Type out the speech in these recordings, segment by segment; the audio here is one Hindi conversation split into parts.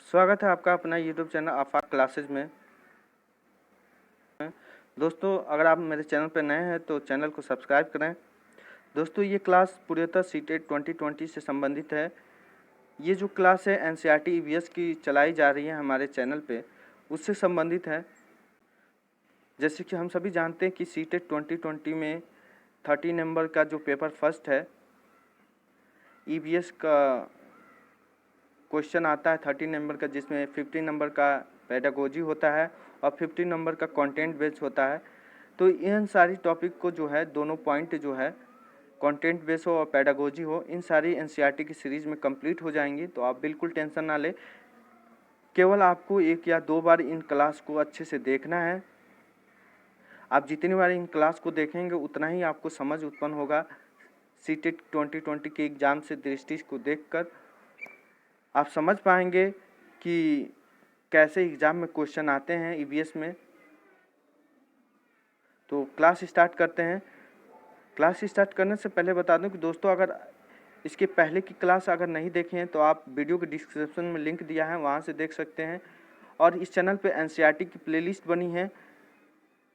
स्वागत है आपका अपना यूट्यूब चैनल आफाक क्लासेज में। दोस्तों, अगर आप मेरे चैनल पर नए हैं तो चैनल को सब्सक्राइब करें। दोस्तों, ये क्लास पूर्णतः सीटेट 2020 से संबंधित है। ये जो क्लास है एनसीईआरटी ईवीएस की चलाई जा रही है हमारे चैनल पे, उससे संबंधित है। जैसे कि हम सभी जानते हैं कि सीटेट 2020 में 30 नंबर का जो पेपर फर्स्ट है ईवीएस का क्वेश्चन आता है 30 नंबर का, जिसमें 15 नंबर का पेडागोजी होता है और 15 नंबर का कंटेंट बेस्ड होता है। तो इन सारी टॉपिक को जो है दोनों पॉइंट जो है कंटेंट बेस्ड हो और पेडागोजी हो, इन सारी एनसीईआरटी की सीरीज़ में कंप्लीट हो जाएंगी। तो आप बिल्कुल टेंशन ना ले, केवल आपको 1 या 2 बार इन क्लास को अच्छे से देखना है। आप जितनी बार इन क्लास को देखेंगे उतना ही आपको समझ उत्पन्न होगा। सीटेट 2020 के एग्ज़ाम से दृष्टि को देखकर आप समझ पाएंगे कि कैसे एग्ज़ाम में क्वेश्चन आते हैं ईवीएस में। तो क्लास स्टार्ट करते हैं। क्लास स्टार्ट करने से पहले बता दूं कि दोस्तों, अगर इसके पहले की क्लास अगर नहीं देखे हैं तो आप वीडियो के डिस्क्रिप्शन में लिंक दिया है, वहां से देख सकते हैं। और इस चैनल पे एनसीईआरटी की प्लेलिस्ट बनी है,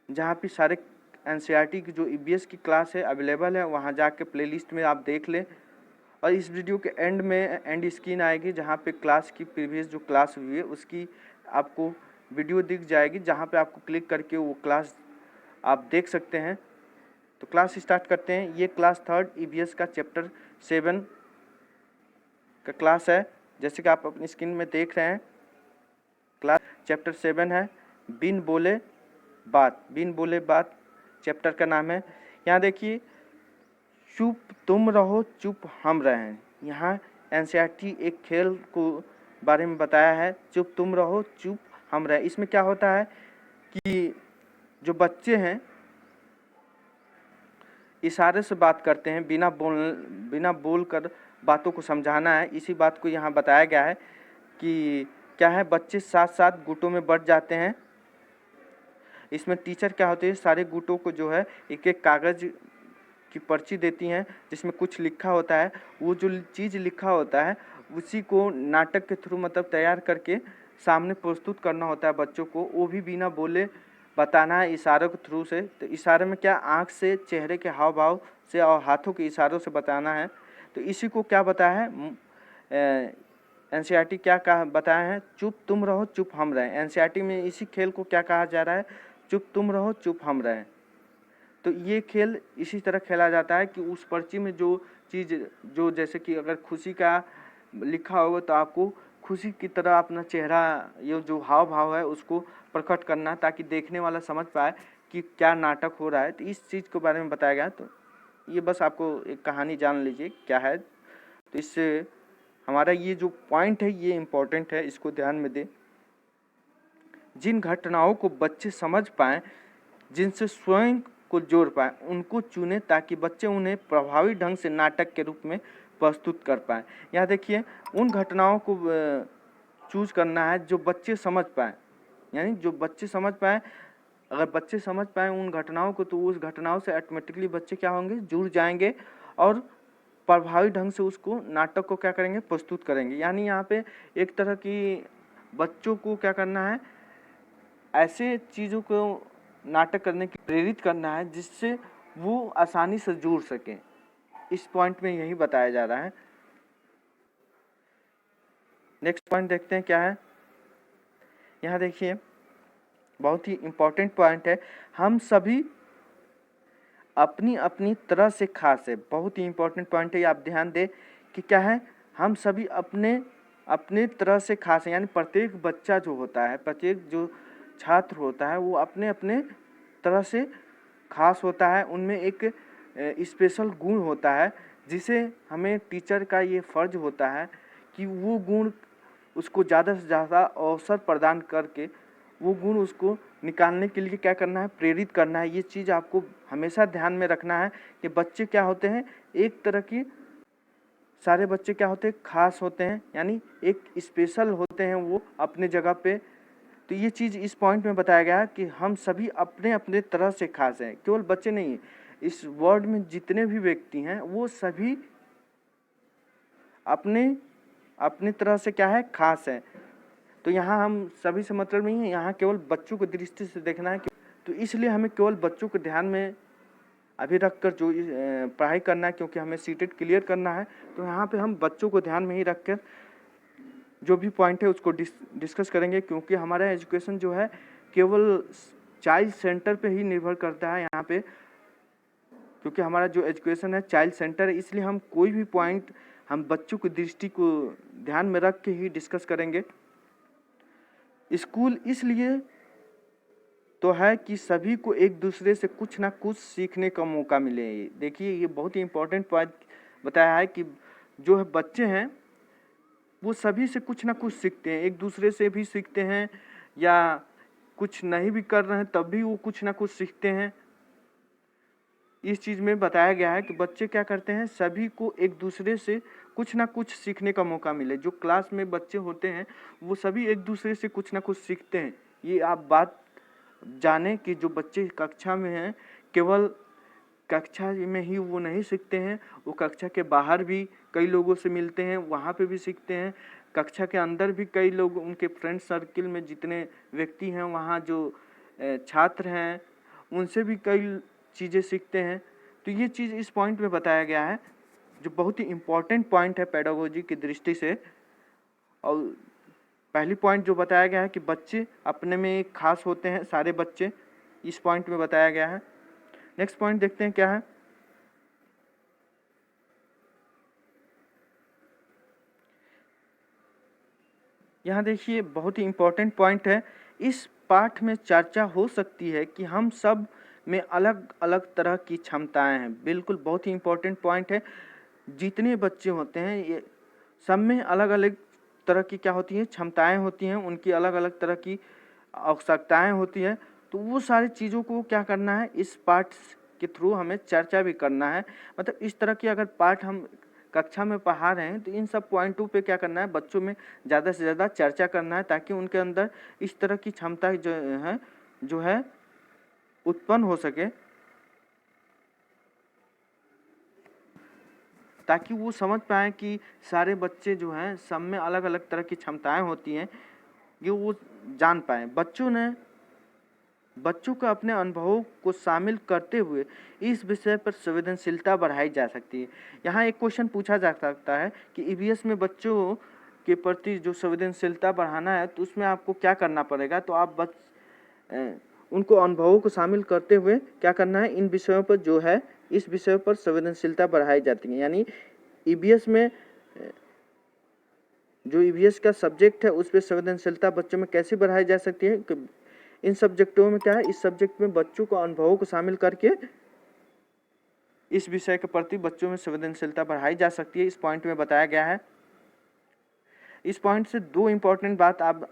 जहां पे सारे एनसीईआरटी की जो ईवीएस की क्लास है अवेलेबल है, वहां जाके प्लेलिस्ट में आप देख लें। और इस वीडियो के एंड में एंड स्क्रीन आएगी, जहाँ पे क्लास की प्रीवियस जो क्लास हुई है उसकी आपको वीडियो दिख जाएगी, जहाँ पे आपको क्लिक करके वो क्लास आप देख सकते हैं। तो क्लास स्टार्ट करते हैं। ये क्लास 3rd ईवीएस का चैप्टर 7 का क्लास है, जैसे कि आप अपनी स्क्रीन में देख रहे हैं। क्लास चैप्टर 7 है, बिन बोले बात। बिन बोले बात चैप्टर का नाम है। यहाँ देखिए, चुप तुम रहो चुप हम रहें। यहाँ एनसीईआरटी एक खेल को बारे में बताया है, चुप तुम रहो चुप हम रहें। इसमें क्या होता है कि जो बच्चे हैं इशारे से बात करते हैं, बिना बोल कर बातों को समझाना है। इसी बात को यहाँ बताया गया है कि क्या है, बच्चे साथ साथ गुटों में बढ़ जाते हैं। इसमें टीचर क्या होते हैं, सारे गुटों को जो है एक एक कागज़ की पर्ची देती हैं, जिसमें कुछ लिखा होता है। वो जो चीज़ लिखा होता है उसी को नाटक के थ्रू मतलब तैयार करके सामने प्रस्तुत करना होता है बच्चों को। वो भी बिना बोले बताना है, इशारों के थ्रू से। तो इशारे में क्या, आँख से, चेहरे के हाव भाव से और हाथों के इशारों से बताना है। तो इसी को क्या बताया है एनसीईआरटी, क्या कहा बताया है, चुप तुम रहो चुप हम रहें। एनसीईआरटी में इसी खेल को क्या कहा जा रहा है, चुप तुम रहो चुप हम रहें। तो ये खेल इसी तरह खेला जाता है कि उस पर्ची में जो चीज़, जो जैसे कि अगर खुशी का लिखा होगा तो आपको खुशी की तरह अपना चेहरा, ये जो हाव भाव है उसको प्रकट करना, ताकि देखने वाला समझ पाए कि क्या नाटक हो रहा है। तो इस चीज़ के बारे में बताया गया। तो ये बस आपको एक कहानी जान लीजिए क्या है। तो इससे हमारा ये जो पॉइंट है ये इम्पोर्टेंट है, इसको ध्यान में दें। जिन घटनाओं को बच्चे समझ पाएँ, जिनसे स्वयं को जोड़ पाएँ, उनको चुनें ताकि बच्चे उन्हें प्रभावी ढंग से नाटक के रूप में प्रस्तुत कर पाएँ। यहाँ देखिए, उन घटनाओं को चूज करना है जो बच्चे समझ पाएँ, यानी जो बच्चे समझ पाएँ। अगर बच्चे समझ पाएँ उन घटनाओं को, तो उस घटनाओं से ऑटोमेटिकली बच्चे क्या होंगे, जुड़ जाएंगे और प्रभावी ढंग से उसको नाटक को क्या करेंगे, प्रस्तुत करेंगे। यानी यहाँ पे एक तरह की बच्चों को क्या करना है, ऐसे चीज़ों को नाटक करने की प्रेरित करना है जिससे वो आसानी से जुड़ सकें। इस पॉइंट में यही बताया जा रहा है। नेक्स्ट पॉइंट देखते हैं क्या है। यहाँ देखिए, बहुत ही इम्पोर्टेंट पॉइंट है, हम सभी अपनी अपनी तरह से खास है। बहुत ही इम्पोर्टेंट पॉइंट है, आप ध्यान दें कि क्या है, हम सभी अपने अपने तरह से खास है। यानी प्रत्येक बच्चा जो होता है, प्रत्येक जो छात्र होता है, वो अपने अपने तरह से खास होता है। उनमें एक स्पेशल गुण होता है, जिसे हमें टीचर का ये फ़र्ज होता है कि वो गुण उसको ज़्यादा से ज़्यादा अवसर प्रदान करके वो गुण उसको निकालने के लिए क्या करना है, प्रेरित करना है। ये चीज़ आपको हमेशा ध्यान में रखना है कि बच्चे क्या होते हैं, एक तरह की सारे बच्चे क्या होते हैं, खास होते हैं, यानी एक स्पेशल होते हैं वो अपने जगह पे। तो ये चीज़ इस पॉइंट में बताया गया है कि हम सभी अपने अपने तरह से खास हैं। केवल बच्चे नहीं, इस वर्ल्ड में जितने भी व्यक्ति हैं वो सभी अपने अपनी तरह से क्या है, खास हैं। तो यहाँ हम सभी से मतलब नहीं है, यहाँ केवल बच्चों को दृष्टि से देखना है। तो इसलिए हमें केवल बच्चों को ध्यान में अभी रख कर जो पढ़ाई करना है, क्योंकि हमें सीटेट क्लियर करना है। तो यहाँ पे हम बच्चों को ध्यान में ही रख कर जो भी पॉइंट है उसको डिस्कस करेंगे, क्योंकि हमारा एजुकेशन जो है केवल चाइल्ड सेंटर पे ही निर्भर करता है यहाँ पे, क्योंकि हमारा जो एजुकेशन है चाइल्ड सेंटर है। इसलिए हम कोई भी पॉइंट हम बच्चों की दृष्टि को ध्यान में रख के ही डिस्कस करेंगे। स्कूल इसलिए तो है कि सभी को एक दूसरे से कुछ ना कुछ सीखने का मौका मिले। देखिए ये बहुत ही इम्पोर्टेंट पॉइंट बताया है कि जो है बच्चे हैं वो सभी से कुछ ना कुछ सीखते हैं, एक दूसरे से भी सीखते हैं, या कुछ नहीं भी कर रहे हैं तब भी वो कुछ ना कुछ सीखते हैं। इस चीज़ में बताया गया है कि बच्चे क्या करते हैं, सभी को एक दूसरे से कुछ ना कुछ सीखने का मौका मिले। जो क्लास में बच्चे होते हैं वो सभी एक दूसरे से कुछ ना कुछ सीखते हैं। ये आप बात जाने कि जो बच्चे कक्षा में हैं केवल कक्षा में ही वो नहीं सीखते हैं, वो कक्षा के बाहर भी कई लोगों से मिलते हैं, वहाँ पे भी सीखते हैं। कक्षा के अंदर भी कई लोग, उनके फ्रेंड सर्किल में जितने व्यक्ति हैं वहाँ जो छात्र हैं उनसे भी कई चीज़ें सीखते हैं। तो ये चीज़ इस पॉइंट में बताया गया है जो बहुत ही इम्पोर्टेंट पॉइंट है पेडागोजी की दृष्टि से। और पहली पॉइंट जो बताया गया है कि बच्चे अपने में एक खास होते हैं, सारे बच्चे, इस पॉइंट में बताया गया है। नेक्स्ट पॉइंट देखते हैं क्या है। यहाँ देखिए बहुत ही इम्पोर्टेंट पॉइंट है। इस पाठ में चर्चा हो सकती है कि हम सब में अलग अलग तरह की क्षमताएं हैं। बिल्कुल बहुत ही इम्पोर्टेंट पॉइंट है। जितने बच्चे होते हैं ये सब में अलग अलग तरह की क्या होती है, क्षमताएं होती हैं, उनकी अलग अलग तरह की आवश्यकताएं होती हैं। तो वो सारी चीज़ों को क्या करना है, इस पाठ के थ्रू हमें चर्चा भी करना है। मतलब इस तरह की अगर पाठ हम कक्षा में पढ़ा रहे हैं तो इन सब पॉइंटों पे क्या करना है, बच्चों में ज़्यादा से ज़्यादा चर्चा करना है, ताकि उनके अंदर इस तरह की क्षमता जो है उत्पन्न हो सके, ताकि वो समझ पाएँ कि सारे बच्चे जो हैं सब में अलग अलग तरह की क्षमताएं होती हैं, ये वो जान पाएँ। बच्चों को अपने अनुभवों को शामिल करते हुए इस विषय पर संवेदनशीलता बढ़ाई जा सकती है। यहाँ एक क्वेश्चन पूछा जा सकता है कि ईवीएस में बच्चों के प्रति जो संवेदनशीलता बढ़ाना है तो उसमें आपको क्या करना पड़ेगा। तो आप उनको अनुभवों को शामिल करते हुए क्या करना है, इन विषयों पर जो है इस विषय पर संवेदनशीलता बढ़ाई जाती है। यानी ईवीएस में जो ईवीएस का सब्जेक्ट है उस पर संवेदनशीलता बच्चों में कैसे बढ़ाई जा सकती है। इन सब्जेक्टों में क्या है, इस सब्जेक्ट में बच्चों को अनुभवों को शामिल करके इस विषय के प्रति बच्चों में संवेदनशीलता बढ़ाई जा सकती है। इस पॉइंट में बताया गया है। इस पॉइंट से दो इम्पोर्टेंट बात आप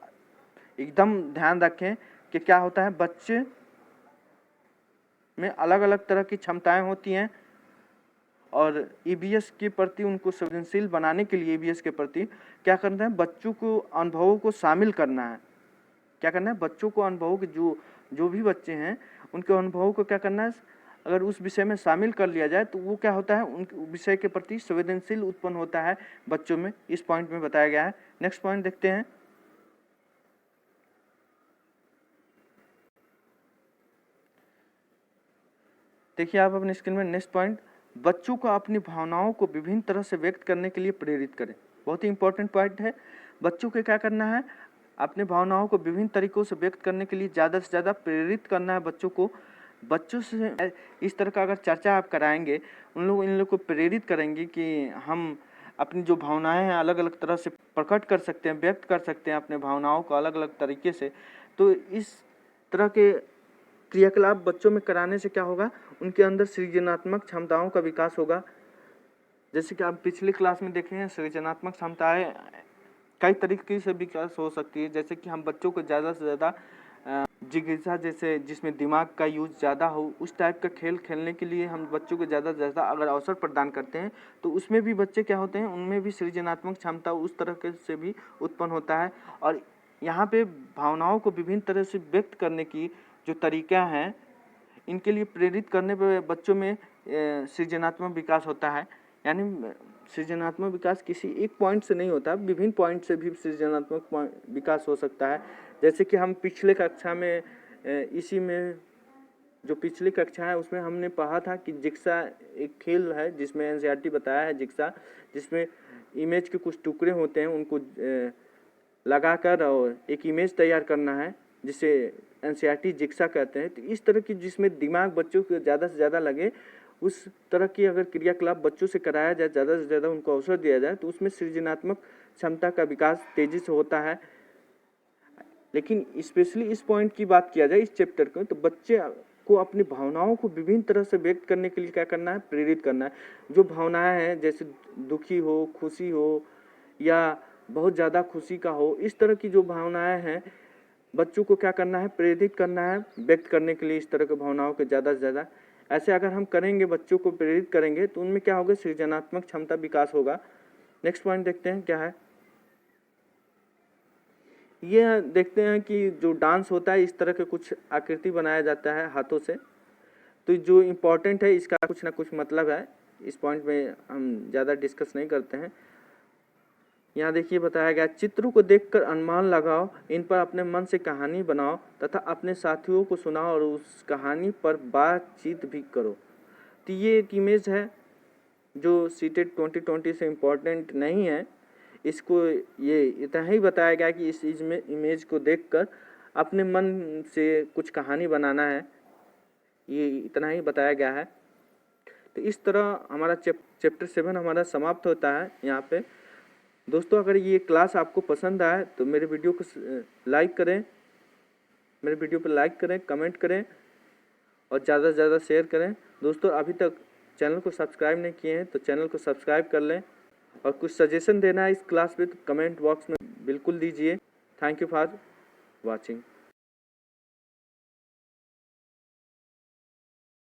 एकदम ध्यान रखें कि क्या होता है, बच्चे में अलग अलग तरह की क्षमताएं होती हैं और ईवीएस के प्रति उनको संवेदनशील बनाने के लिए ईवीएस के प्रति क्या करना है, बच्चों को अनुभवों को शामिल करना है। क्या करना है, बच्चों को अनुभवों के जो भी बच्चे हैं उनके अनुभवों को क्या करना है, अगर उस विषय में शामिल कर लिया जाए तो वो क्या होता है, उन विषय के प्रति संवेदनशील उत्पन्न होता है बच्चों में। इस पॉइंट में बताया गया है। नेक्स्ट पॉइंट देखते हैं। देखिए आप अपने स्क्रीन में नेक्स्ट पॉइंट, बच्चों को अपनी भावनाओं को विभिन्न तरह से व्यक्त करने के लिए प्रेरित करें। बहुत ही इंपॉर्टेंट पॉइंट है। बच्चों को क्या करना है, अपने भावनाओं को विभिन्न तरीकों से व्यक्त करने के लिए ज़्यादा से ज़्यादा प्रेरित करना है बच्चों को। बच्चों से इस तरह का अगर चर्चा आप कराएंगे, इन लोग को प्रेरित करेंगे कि हम अपनी जो भावनाएं हैं अलग अलग तरह से प्रकट कर सकते हैं, व्यक्त कर सकते हैं अपने भावनाओं को अलग अलग तरीके से। तो इस तरह के क्रियाकलाप बच्चों में कराने से क्या होगा, उनके अंदर सृजनात्मक क्षमताओं का विकास होगा। जैसे कि आप पिछले क्लास में देखे हैं, सृजनात्मक क्षमताएं कई तरीके से विकास हो सकती है। जैसे कि हम बच्चों को ज़्यादा से ज़्यादा जिज्ञासा, जैसे जिसमें दिमाग का यूज ज़्यादा हो, उस टाइप का खेल खेलने के लिए हम बच्चों को ज़्यादा से ज़्यादा अगर अवसर प्रदान करते हैं तो उसमें भी बच्चे क्या होते हैं, उनमें भी सृजनात्मक क्षमता उस तरह के से भी उत्पन्न होता है। और यहाँ पे भावनाओं को विभिन्न तरह से व्यक्त करने की जो तरीका हैं, इनके लिए प्रेरित करने पर बच्चों में सृजनात्मक विकास होता है। यानी सृजनात्मक विकास किसी एक पॉइंट से नहीं होता, विभिन्न पॉइंट से भी सृजनात्मक विकास हो सकता है। जैसे कि हम पिछले कक्षा में इसी में जो पिछली कक्षा है उसमें हमने पढ़ा था कि जिक्सा एक खेल है जिसमें एनसीईआरटी बताया है जिक्सा, जिसमें इमेज के कुछ टुकड़े होते हैं, उनको लगाकर और एक इमेज तैयार करना है, जिसे एनसीईआरटी जिक्सा कहते हैं। तो इस तरह की जिसमें दिमाग बच्चों को ज़्यादा से ज़्यादा लगे, उस तरह की अगर क्रियाकलाप बच्चों से कराया जाए, ज़्यादा से ज़्यादा उनको अवसर दिया जाए, तो उसमें सृजनात्मक क्षमता का विकास तेज़ी से होता है। लेकिन स्पेशली इस पॉइंट की बात किया जाए इस चैप्टर को, तो बच्चे को अपनी भावनाओं को विभिन्न तरह से व्यक्त करने के लिए क्या करना है, प्रेरित करना है। जो भावनाएं हैं जैसे दुखी हो, खुशी हो या बहुत ज़्यादा खुशी का हो, इस तरह की जो भावनाएं हैं बच्चों को क्या करना है, प्रेरित करना है व्यक्त करने के लिए इस तरह के भावनाओं के ज़्यादा से ज़्यादा। ऐसे अगर हम करेंगे, बच्चों को प्रेरित करेंगे, तो उनमें क्या होगा, सृजनात्मक क्षमता विकास होगा। नेक्स्ट पॉइंट देखते हैं क्या है। ये देखते हैं कि जो डांस होता है इस तरह के कुछ आकृति बनाया जाता है हाथों से। तो जो इम्पोर्टेंट है इसका कुछ ना कुछ मतलब है, इस पॉइंट में हम ज़्यादा डिस्कस नहीं करते हैं। यहाँ देखिए बताया गया, चित्रों को देखकर अनुमान लगाओ, इन पर अपने मन से कहानी बनाओ तथा अपने साथियों को सुनाओ और उस कहानी पर बातचीत भी करो। तो ये एक इमेज है जो सीटेट 2020 से इम्पोर्टेंट नहीं है। इसको ये इतना ही बताया गया कि इस इमेज को देखकर अपने मन से कुछ कहानी बनाना है, ये इतना ही बताया गया है। तो इस तरह हमारा चैप्टर 7 हमारा समाप्त होता है यहाँ पे। दोस्तों अगर ये क्लास आपको पसंद आए तो मेरे वीडियो को लाइक करें, मेरे वीडियो पर लाइक करें, कमेंट करें और ज़्यादा से ज़्यादा शेयर करें। दोस्तों अभी तक चैनल को सब्सक्राइब नहीं किए हैं तो चैनल को सब्सक्राइब कर लें, और कुछ सजेशन देना है इस क्लास पे तो कमेंट बॉक्स में बिल्कुल दीजिए। Thank you for watching.